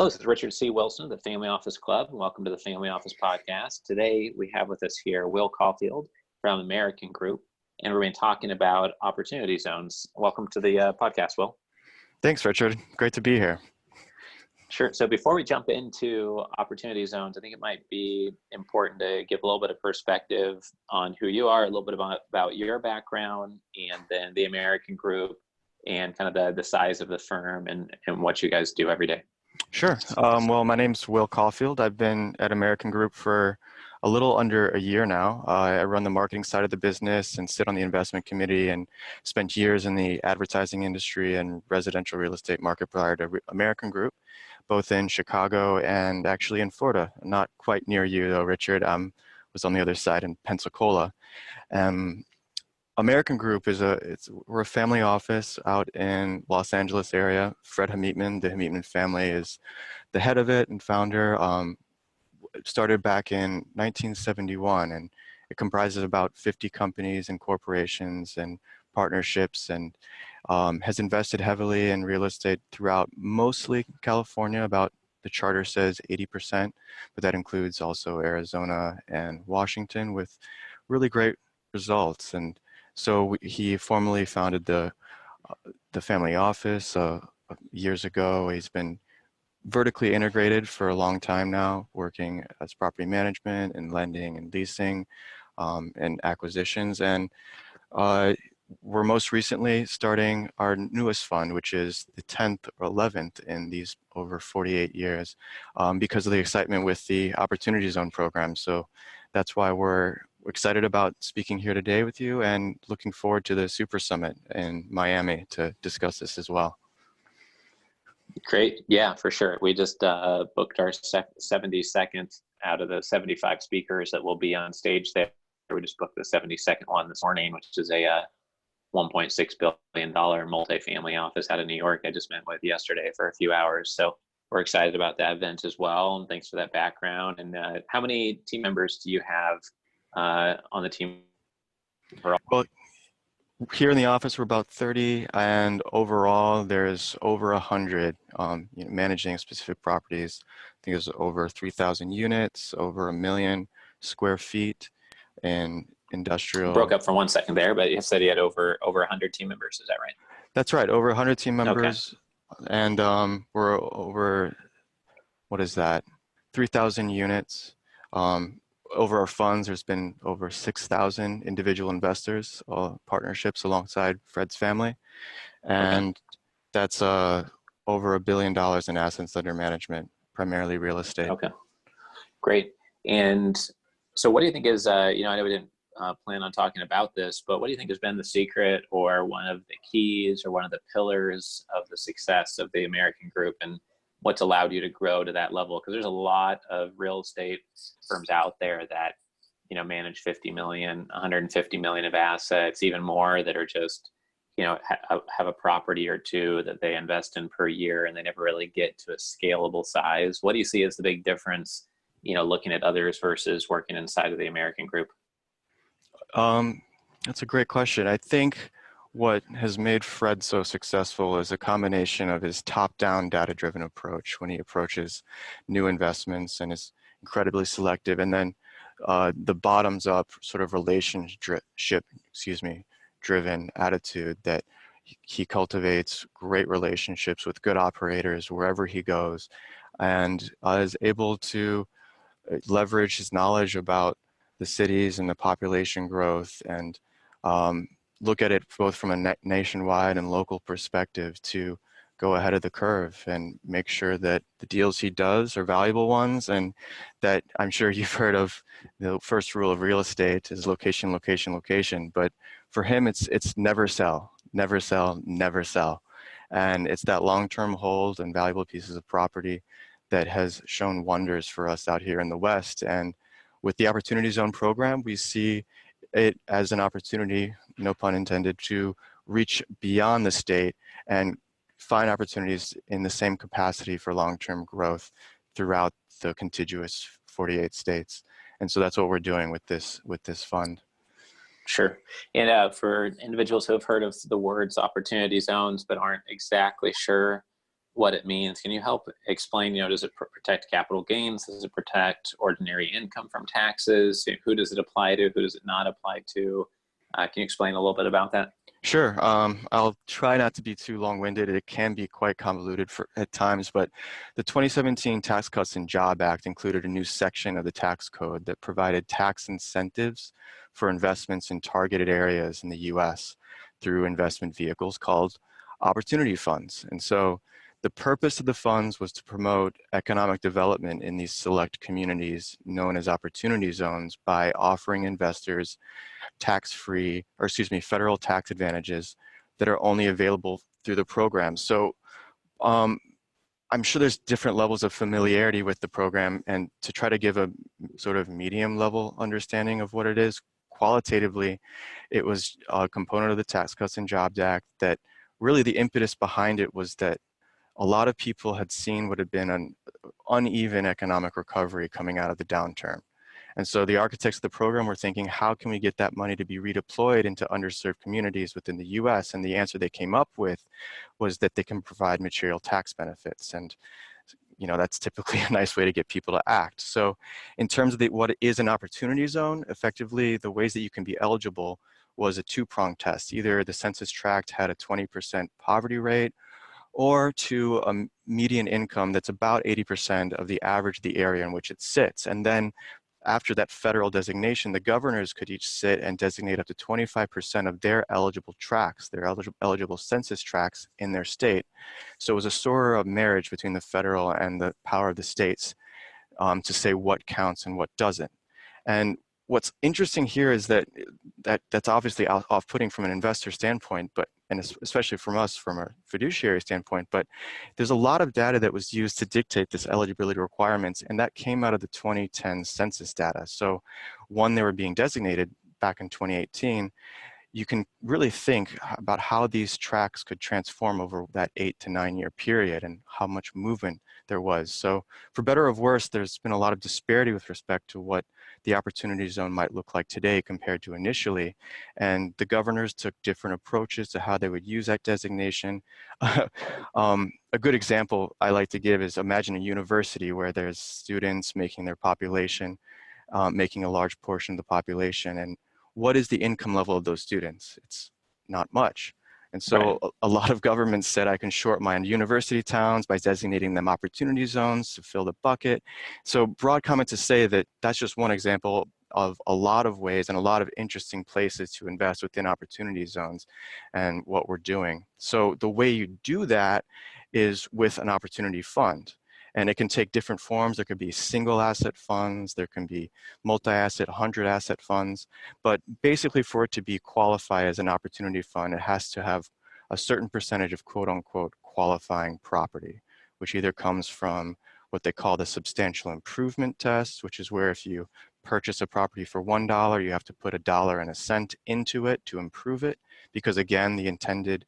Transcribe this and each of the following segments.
Hello, this is Richard C. Wilson of the Family Office Club, and welcome to the Family Office Podcast. Today, we have with us here Will Caulfield from American Group, and we're going to be talking about opportunity zones. Welcome to the podcast, Will. Thanks, Richard. Great to be here. Sure. So before we jump into opportunity zones, I think it might be important to give a little bit of perspective on who you are, a little bit about your background, and then the American Group, and kind of the size of the firm and what you guys do every day. Sure. Well, my name's Will Caulfield. I've been at American Group for a little under a year now. I run the marketing side of the business and sit on the investment committee, and spent years in the advertising industry and residential real estate market prior to American Group, both in Chicago and actually in Florida. Not quite near you though, Richard. Was on the other side in Pensacola. American Group we're a family office out in Los Angeles area. Fred Hamitman, the Hamitman family, is the head of it and founder. It started back in 1971, and it comprises about 50 companies and corporations and partnerships, and has invested heavily in real estate throughout mostly California. About, the charter says 80%, but that includes also Arizona and Washington with really great results. And so he formally founded the family office years ago. He's been vertically integrated for a long time now, working as property management and lending and leasing and acquisitions. And we're most recently starting our newest fund, which is the 10th or 11th in these over 48 years because of the excitement with the Opportunity Zone program. So that's why we're excited about speaking here today with you, and looking forward to the Super Summit in Miami to discuss this as well. Great. Yeah, for sure. We just booked our 72nd out of the 75 speakers that will be on stage there. We just booked the 72nd one this morning, which is a $1.6 billion multifamily office out of New York I just met with yesterday for a few hours. So we're excited about that event as well. And thanks for that background. And how many team members do you have on the team? Well, here in the office, we're about 30, and overall, there's over 100 managing specific properties. I think there's over 3,000 units, over 1 million square feet in industrial. Broke up for 1 second there, but you said you had over 100 team members. Is that right? That's right, over 100 team members. Okay. And we're over, 3,000 units. Over our funds, there's been over 6,000 individual investors, partnerships alongside Fred's family. And that's over $1 billion in assets under management, primarily real estate. Okay, great. And so what do you think is, I know we didn't plan on talking about this, but what do you think has been the secret or one of the keys or one of the pillars of the success of the American Group, and what's allowed you to grow to that level? Because there's a lot of real estate firms out there that, manage 50 million, 150 million of assets, even more, that are just, have a property or two that they invest in per year, and they never really get to a scalable size. What do you see as the big difference, looking at others versus working inside of the American Group? That's a great question. I think what has made Fred so successful is a combination of his top-down data-driven approach when he approaches new investments, and is incredibly selective, and then the bottoms-up sort of driven attitude that he cultivates great relationships with good operators wherever he goes, and is able to leverage his knowledge about the cities and the population growth, and look at it both from a nationwide and local perspective to go ahead of the curve and make sure that the deals he does are valuable ones. And that, I'm sure you've heard of the first rule of real estate is location, location, location. But for him, it's never sell, never sell, never sell. And it's that long-term hold and valuable pieces of property that has shown wonders for us out here in the West. And with the Opportunity Zone program, we see it as an opportunity, no pun intended, to reach beyond the state and find opportunities in the same capacity for long-term growth throughout the contiguous 48 states. And so that's what we're doing with this fund. Sure. And for individuals who have heard of the words opportunity zones but aren't exactly sure what it means. Can you help explain, does it protect capital gains? Does it protect ordinary income from taxes? Who does it apply to? Who does it not apply to? Can you explain a little bit about that? Sure. I'll try not to be too long-winded. It can be quite convoluted at times, but the 2017 Tax Cuts and Job Act included a new section of the tax code that provided tax incentives for investments in targeted areas in the U.S. through investment vehicles called opportunity funds. And so the purpose of the funds was to promote economic development in these select communities known as opportunity zones by offering investors tax-free, or excuse me, federal tax advantages that are only available through the program. So um, I'm sure there's different levels of familiarity with the program, and to try to give a sort of medium level understanding of what it is, qualitatively, it was a component of the Tax Cuts and Jobs Act that really the impetus behind it was that a lot of people had seen what had been an uneven economic recovery coming out of the downturn. And so the architects of the program were thinking, how can we get that money to be redeployed into underserved communities within the US? And the answer they came up with was that they can provide material tax benefits. And that's typically a nice way to get people to act. So in terms of what is an opportunity zone, effectively the ways that you can be eligible was a two-pronged test. Either the census tract had a 20% poverty rate, or to a median income that's about 80% of the average of the area in which it sits. And then after that federal designation, the governors could each sit and designate up to 25% of their eligible tracts, their eligible census tracts in their state. So it was a sort of marriage between the federal and the power of the states to say what counts and what doesn't. And what's interesting here is that's obviously off-putting from an investor standpoint, and especially from us from a fiduciary standpoint, but there's a lot of data that was used to dictate this eligibility requirements, and that came out of the 2010 census data. So when they were being designated back in 2018, you can really think about how these tracks could transform over that 8 to 9 year period and how much movement there was. So for better or worse, there's been a lot of disparity with respect to what the opportunity zone might look like today compared to initially. And the governors took different approaches to how they would use that designation. A good example I like to give is imagine a university where there's students making their population, making a large portion of the population, and what is the income level of those students? It's not much. And so a lot of governments said, I can short my university towns by designating them opportunity zones to fill the bucket. So broad comment to say that that's just one example of a lot of ways and a lot of interesting places to invest within opportunity zones and what we're doing. So the way you do that is with an opportunity fund. And it can take different forms. There could be single asset funds, there can be multi-asset, 100 asset funds. But basically for it to be qualified as an opportunity fund, it has to have a certain percentage of quote unquote qualifying property, which either comes from what they call the substantial improvement test, which is where if you purchase a property for $1, you have to put $1.01 into it to improve it. Because again, the intended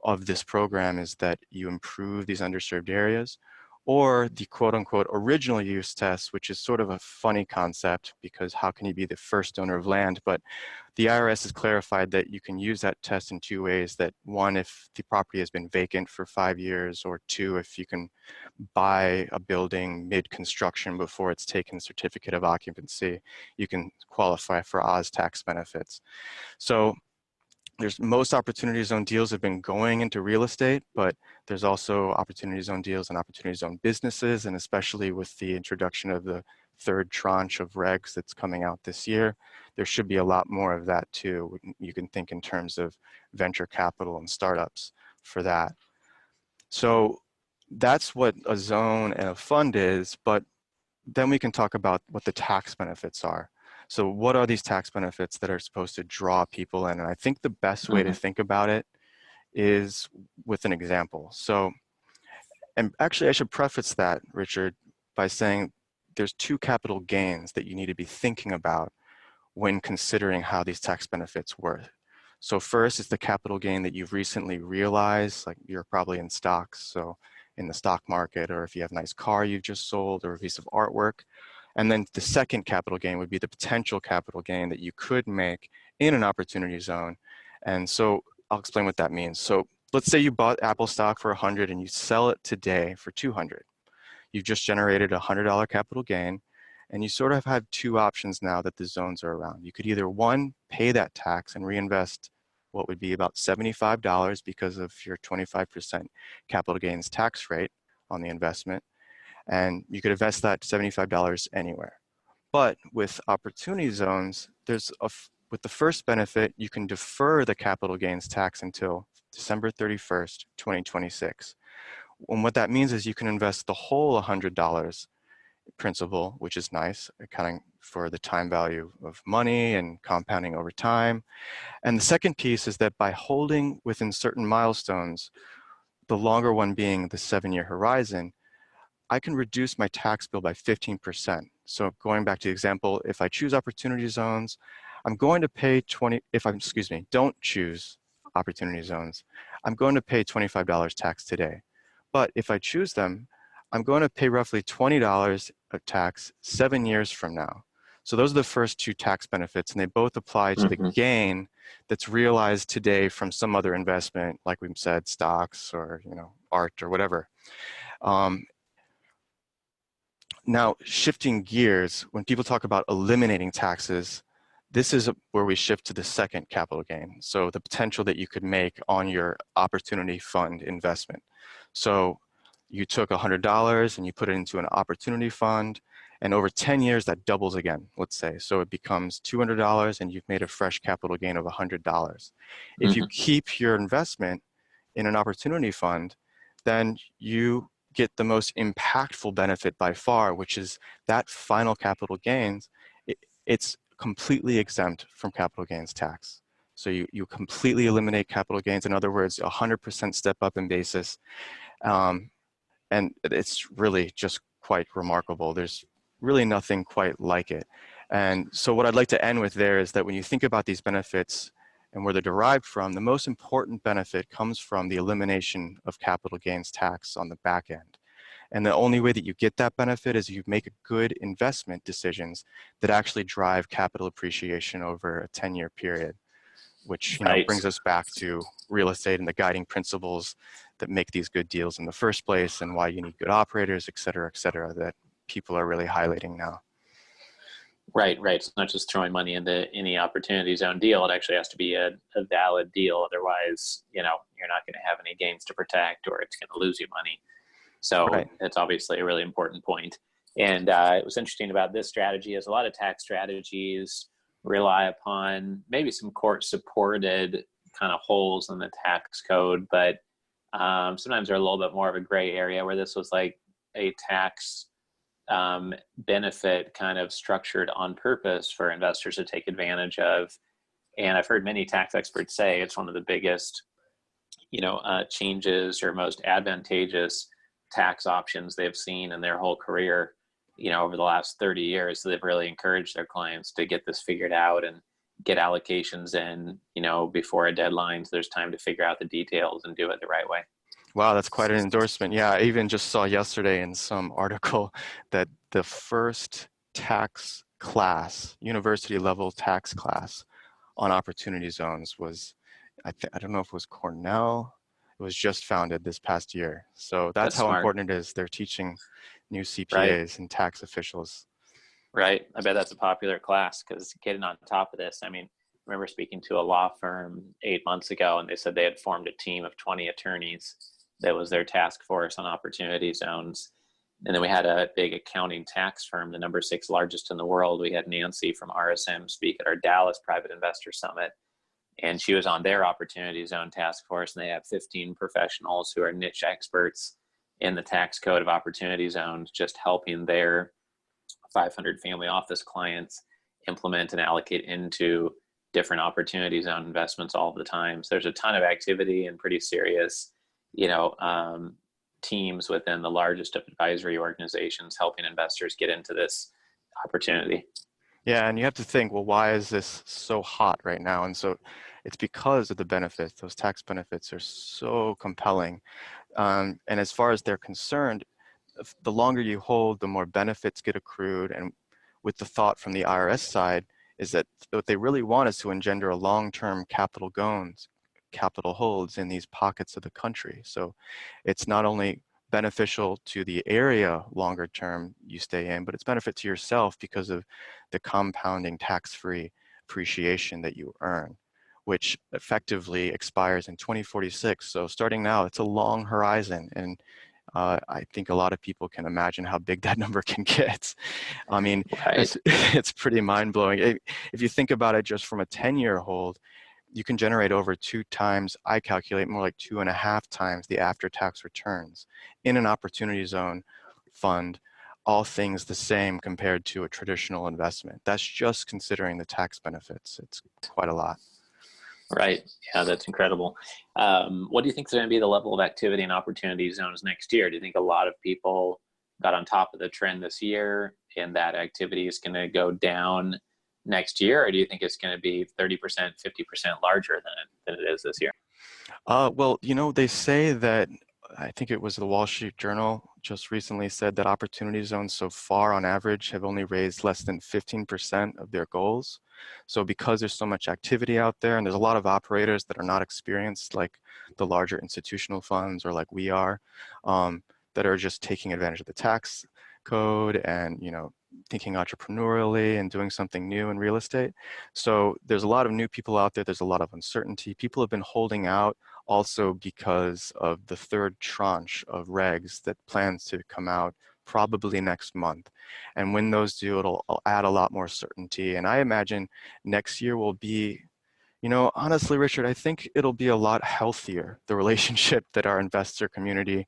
of this program is that you improve these underserved areas. Or the quote unquote original use test, which is sort of a funny concept because how can you be the first owner of land? But the IRS has clarified that you can use that test in two ways. That one, if the property has been vacant for 5 years, or two, if you can buy a building mid-construction before it's taken certificate of occupancy, you can qualify for Oz tax benefits. So most opportunity zone deals have been going into real estate, but there's also opportunity zone deals and opportunity zone businesses, and especially with the introduction of the third tranche of regs that's coming out this year, there should be a lot more of that too. You can think in terms of venture capital and startups for that. So that's what a zone and a fund is, but then we can talk about what the tax benefits are. So what are these tax benefits that are supposed to draw people in? And I think the best way to think about it is with an example. So, and actually I should preface that, Richard, by saying there's two capital gains that you need to be thinking about when considering how these tax benefits work. So first is the capital gain that you've recently realized, like you're probably in stocks, so in the stock market, or if you have a nice car you've just sold or a piece of artwork. And then the second capital gain would be the potential capital gain that you could make in an opportunity zone. And so I'll explain what that means. So let's say you bought Apple stock for 100 and you sell it today for 200. You've just generated a $100 capital gain, and you sort of have two options now that the zones are around. You could either, one, pay that tax and reinvest what would be about $75 because of your 25% capital gains tax rate on the investment, and you could invest that $75 anywhere. But with opportunity zones, with the first benefit, you can defer the capital gains tax until December 31st, 2026. And what that means is you can invest the whole $100 principal, which is nice, accounting for the time value of money and compounding over time. And the second piece is that by holding within certain milestones, the longer one being the 7-year horizon, I can reduce my tax bill by 15%. So going back to the example, if I choose opportunity zones, I'm going to pay don't choose opportunity zones, I'm going to pay $25 tax today. But if I choose them, I'm going to pay roughly $20 of tax 7 years from now. So those are the first two tax benefits, and they both apply to the gain that's realized today from some other investment, like we said, stocks or art or whatever. Now, shifting gears, when people talk about eliminating taxes, this is where we shift to the second capital gain. So the potential that you could make on your opportunity fund investment. So you took $100 and you put it into an opportunity fund, and over 10 years that doubles again, let's say. So it becomes $200 and you've made a fresh capital gain of $100. If you keep your investment in an opportunity fund, then you get the most impactful benefit by far, which is that final capital gains. It's completely exempt from capital gains tax. So you completely eliminate capital gains. In other words, 100% step up in basis. And it's really just quite remarkable. There's really nothing quite like it. And so what I'd like to end with there is that when you think about these benefits and where they're derived from, the most important benefit comes from the elimination of capital gains tax on the back end. And the only way that you get that benefit is you make good investment decisions that actually drive capital appreciation over a 10-year period, which brings us back to real estate and the guiding principles that make these good deals in the first place, and why you need good operators, et cetera, that people are really highlighting now. Right. It's not just throwing money into any opportunity zone deal. It actually has to be a valid deal. Otherwise, you're not going to have any gains to protect, or it's going to lose you money. So It's obviously a really important point. And it was interesting about this strategy is a lot of tax strategies rely upon maybe some court-supported kind of holes in the tax code, but sometimes they're a little bit more of a gray area, where this was like a tax benefit kind of structured on purpose for investors to take advantage of. And I've heard many tax experts say it's one of the biggest, changes or most advantageous tax options they've seen in their whole career, over the last 30 years. So they've really encouraged their clients to get this figured out and get allocations in, before a deadline. So there's time to figure out the details and do it the right way. Wow, that's quite an endorsement. Yeah, I even just saw yesterday in some article that the first tax class, university level tax class on opportunity zones was, I don't know if it was Cornell. It was just founded this past year. So that's how smart. important it is. They're teaching new CPAs and tax officials. Right. I bet that's a popular class, because getting on top of this, I remember speaking to a law firm 8 months ago, and they said they had formed a team of 20 attorneys that was their task force on opportunity zones. And then we had a big accounting tax firm, the number 6 largest in the world. We had Nancy from RSM speak at our Dallas Private Investor Summit, and she was on their opportunity zone task force. And they have 15 professionals who are niche experts in the tax code of opportunity zones, just helping their 500 family office clients implement and allocate into different opportunity zone investments all the time. So there's a ton of activity and pretty serious, teams within the largest of advisory organizations helping investors get into this opportunity. Yeah, and you have to think, well, why is this so hot right now? And so it's because of the benefits. Those tax benefits are so compelling. And as far as they're concerned, the longer you hold, the more benefits get accrued. And with the thought from the IRS side is that what they really want is to engender a long-term capital capital holds in these pockets of the country. So it's not only beneficial to the area longer term you stay in, but it's benefit to yourself because of the compounding tax-free appreciation that you earn, which effectively expires in 2046. So starting now, it's a long horizon. And I think a lot of people can imagine how big that number can get. I mean, Right. it's pretty mind-blowing. If you think about it just from a 10-year hold, you can generate over 2 times, I calculate more like 2.5 times the after-tax returns in an opportunity zone fund, all things the same compared to a traditional investment. That's just considering the tax benefits. It's quite a lot. Right. Yeah, that's incredible. What do you think is going to be the level of activity in opportunity zones next year? Do you think a lot of people got on top of the trend this year and that activity is going to go down next year? Or do you think it's going to be 30%, 50% larger than it is this year? Well, they say that, I think it was the Wall Street Journal just recently said that opportunity zones so far on average have only raised less than 15% of their goals. So because there's so much activity out there and there's a lot of operators that are not experienced like the larger institutional funds or like we are, that are just taking advantage of the tax code and, thinking entrepreneurially and doing something new in real estate. So there's a lot of new people out there. There's a lot of uncertainty. People have been holding out also because of the third tranche of regs that plans to come out probably next month. And when those do, it'll add a lot more certainty. And I imagine next year will be, honestly, Richard, I think it'll be a lot healthier, the relationship that our investor community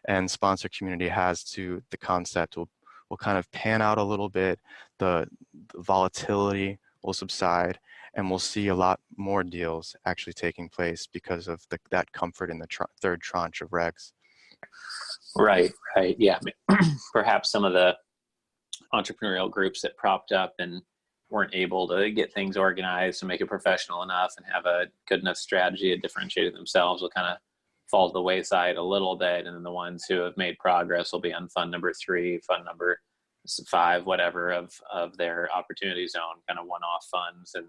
and sponsor community has to the concept will kind of pan out a little bit. The volatility will subside, and we'll see a lot more deals actually taking place because of that comfort in the third tranche of regs. Right, right. Yeah. Perhaps some of the entrepreneurial groups that propped up and weren't able to get things organized and make it professional enough and have a good enough strategy to differentiate themselves will kind of fall to the wayside a little bit. And then the ones who have made progress will be on fund number 3, fund number 5, whatever of their opportunity zone, kind of one-off funds. And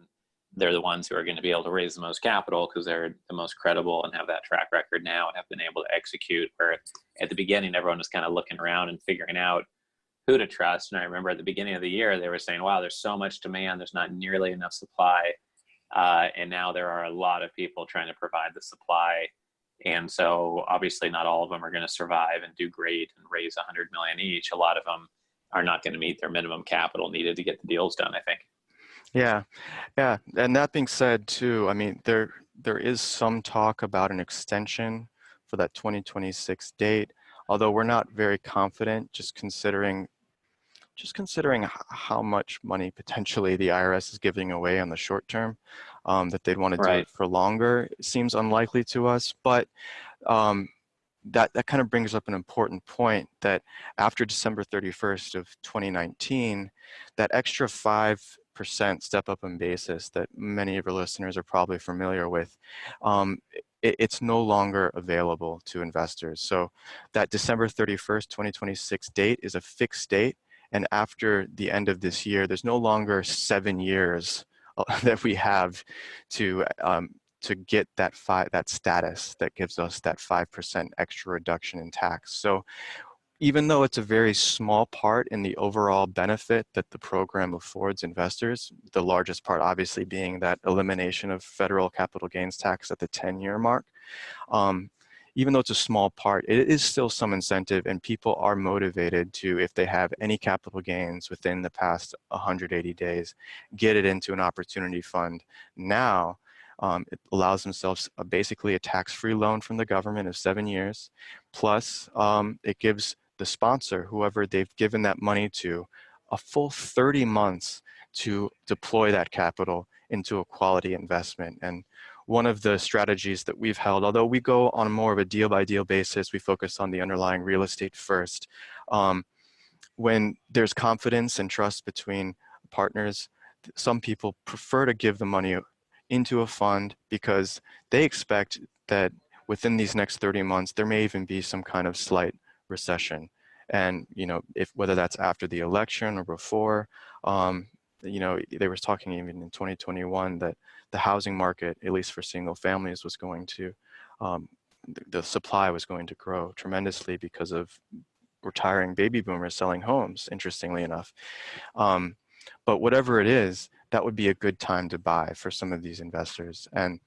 they're the ones who are going to be able to raise the most capital because they're the most credible and have that track record now and have been able to execute. Where at the beginning, everyone was kind of looking around and figuring out who to trust. And I remember at the beginning of the year, they were saying, wow, there's so much demand. There's not nearly enough supply. And now there are a lot of people trying to provide the supply. And so obviously not all of them are going to survive and do great and raise 100 million each. A lot of them are not going to meet their minimum capital needed to get the deals done, I think. Yeah. And that being said too, I mean, there is some talk about an extension for that 2026 date, although we're not very confident, just considering how much money potentially the IRS is giving away on the short term, that they'd want to do it for longer. It seems unlikely to us, but that kind of brings up an important point that after December 31st of 2019, that extra 5% step up in basis that many of your listeners are probably familiar with, it's no longer available to investors. So that December 31st, 2026 date is a fixed date. And after the end of this year, there's no longer 7 years that we have to get that status that gives us that 5% extra reduction in tax. So even though it's a very small part in the overall benefit that the program affords investors, the largest part obviously being that elimination of federal capital gains tax at the 10-year mark, even though it's a small part, it is still some incentive, and people are motivated to, if they have any capital gains within the past 180 days, get it into an opportunity fund. Now, it allows themselves basically a tax-free loan from the government of 7 years, plus it gives the sponsor, whoever they've given that money to, a full 30 months to deploy that capital into a quality investment. And one of the strategies that we've held, although we go on more of a deal-by-deal basis, we focus on the underlying real estate first. When there's confidence and trust between partners, some people prefer to give the money into a fund because they expect that within these next 30 months, there may even be some kind of slight recession. And, if whether that's after the election or before, you know, they were talking even in 2021 that the housing market, at least for single families, was going to, the supply was going to grow tremendously because of retiring baby boomers selling homes, interestingly enough. Um, but whatever it is, that would be a good time to buy for some of these investors. And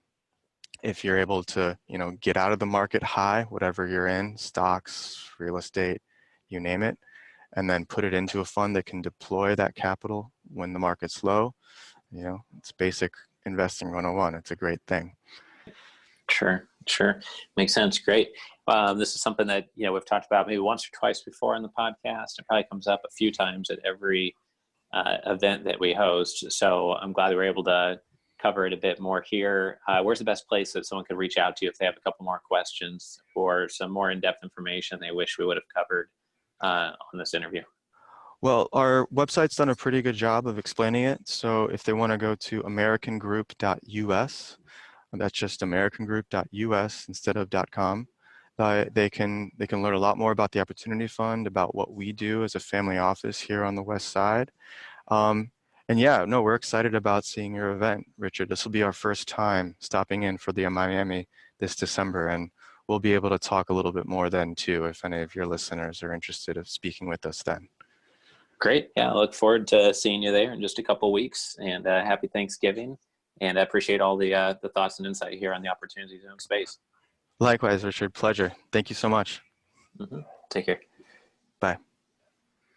if you're able to, you know, get out of the market high, whatever you're in, stocks, real estate, you name it, and then put it into a fund that can deploy that capital when the market's low, you know, it's basic investing 101. It's a great thing. Sure, sure. Makes sense. Great. This is something that, you know, we've talked about maybe once or twice before on the podcast. It probably comes up a few times at every event that we host. So I'm glad we were able to cover it a bit more here. Where's the best place that someone could reach out to if they have a couple more questions or some more in-depth information they wish we would have covered on this interview? Well, our website's done a pretty good job of explaining it. So if they want to go to americangroup.us, that's just americangroup.us instead of .com. They can learn a lot more about the Opportunity Fund, about what we do as a family office here on the West Side. And yeah, no, we're excited about seeing your event, Richard. This will be our first time stopping in for the Miami this December, and we'll be able to talk a little bit more then too, if any of your listeners are interested in speaking with us then. Great. Yeah, I look forward to seeing you there in just a couple of weeks, and happy Thanksgiving. And I appreciate all the thoughts and insight here on the Opportunity Zone space. Likewise, Richard. Pleasure. Thank you so much. Mm-hmm. Take care.